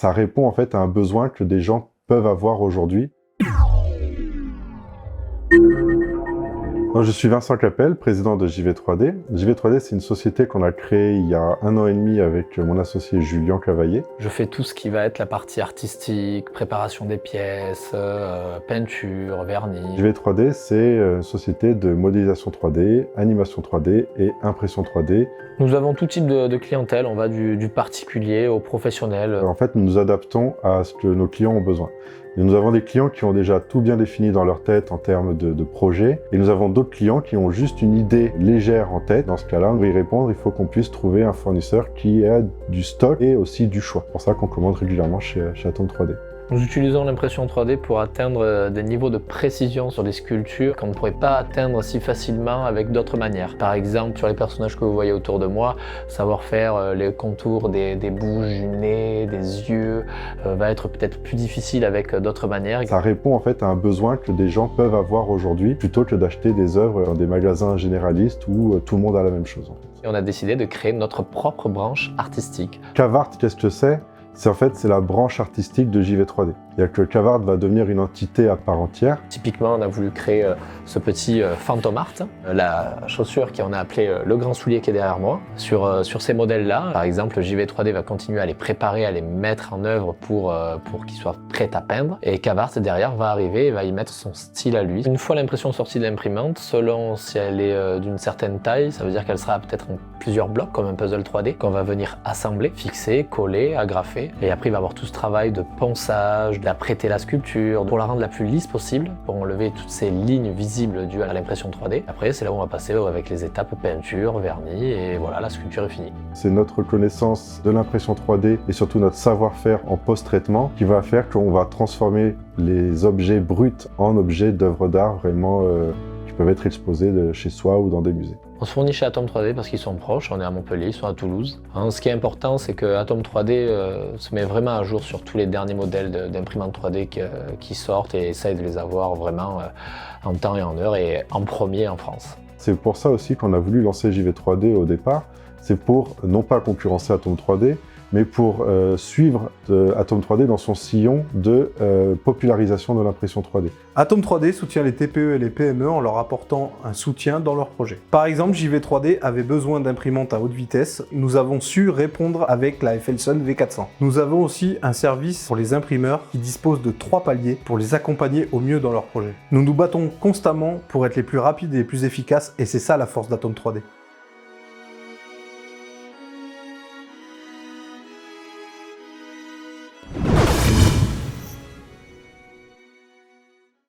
Ça répond en fait à un besoin que des gens peuvent avoir aujourd'hui. Moi, je suis Vincent Capel, président de JV3D. JV3D, c'est une société qu'on a créée il y a 1 an et demi avec mon associé Julien Cavaillé. Je fais tout ce qui va être la partie artistique, préparation des pièces, peinture, vernis. JV3D, c'est une société de modélisation 3D, animation 3D et impression 3D. Nous avons tout type de clientèle, on va du particulier au professionnel. En fait, nous nous adaptons à ce que nos clients ont besoin. Et nous avons des clients qui ont déjà tout bien défini dans leur tête en termes de projet. Et nous avons d'autres clients qui ont juste une idée légère en tête. Dans ce cas-là, pour y répondre, il faut qu'on puisse trouver un fournisseur qui ait du stock et aussi du choix. C'est pour ça qu'on commande régulièrement chez Atom 3D. Nous utilisons l'impression 3D pour atteindre des niveaux de précision sur des sculptures qu'on ne pourrait pas atteindre si facilement avec d'autres manières. Par exemple, sur les personnages que vous voyez autour de moi, savoir faire les contours des bouches, du nez, des yeux, va être peut-être plus difficile avec d'autres manières. Ça répond en fait à un besoin que des gens peuvent avoir aujourd'hui, plutôt que d'acheter des œuvres dans des magasins généralistes où tout le monde a la même chose. En fait. Et on a décidé de créer notre propre branche artistique. Cavart, qu'est-ce que c'est ? C'est la branche artistique de JV3D. C'est-à-dire que Cavart va devenir une entité à part entière. Typiquement, on a voulu créer ce petit Phantom Art, la chaussure qu'on a appelée le grand soulier qui est derrière moi. Sur ces modèles-là, par exemple, JV3D va continuer à les préparer, à les mettre en œuvre pour qu'ils soient prêts à peindre. Et Cavart, derrière, va arriver et va y mettre son style à lui. Une fois l'impression sortie de l'imprimante, selon si elle est d'une certaine taille, ça veut dire qu'elle sera peut-être en plusieurs blocs, comme un puzzle 3D, qu'on va venir assembler, fixer, coller, agrafer. Et après, il va y avoir tout ce travail de ponçage, d'apprêter la sculpture, pour la rendre la plus lisse possible, pour enlever toutes ces lignes visibles dues à l'impression 3D. Après, c'est là où on va passer avec les étapes peinture, vernis, et voilà, la sculpture est finie. C'est notre connaissance de l'impression 3D et surtout notre savoir-faire en post-traitement qui va faire qu'on va transformer les objets bruts en objets d'œuvres d'art vraiment qui peuvent être exposés chez soi ou dans des musées. On se fournit chez Atom 3D parce qu'ils sont proches, on est à Montpellier, ils sont à Toulouse. Ce qui est important, c'est que Atom 3D se met vraiment à jour sur tous les derniers modèles d'imprimantes 3D qui sortent et essaye de les avoir vraiment en temps et en heure et en premier en France. C'est pour ça aussi qu'on a voulu lancer JV3D au départ. C'est pour non pas concurrencer Atom 3D, mais pour suivre Atom 3D dans son sillon de popularisation de l'impression 3D. Atom 3D soutient les TPE et les PME en leur apportant un soutien dans leurs projets. Par exemple, JV3D avait besoin d'imprimantes à haute vitesse. Nous avons su répondre avec la FLSON V400. Nous avons aussi un service pour les imprimeurs qui dispose de 3 paliers pour les accompagner au mieux dans leurs projets. Nous nous battons constamment pour être les plus rapides et les plus efficaces et c'est ça la force d'Atom 3D.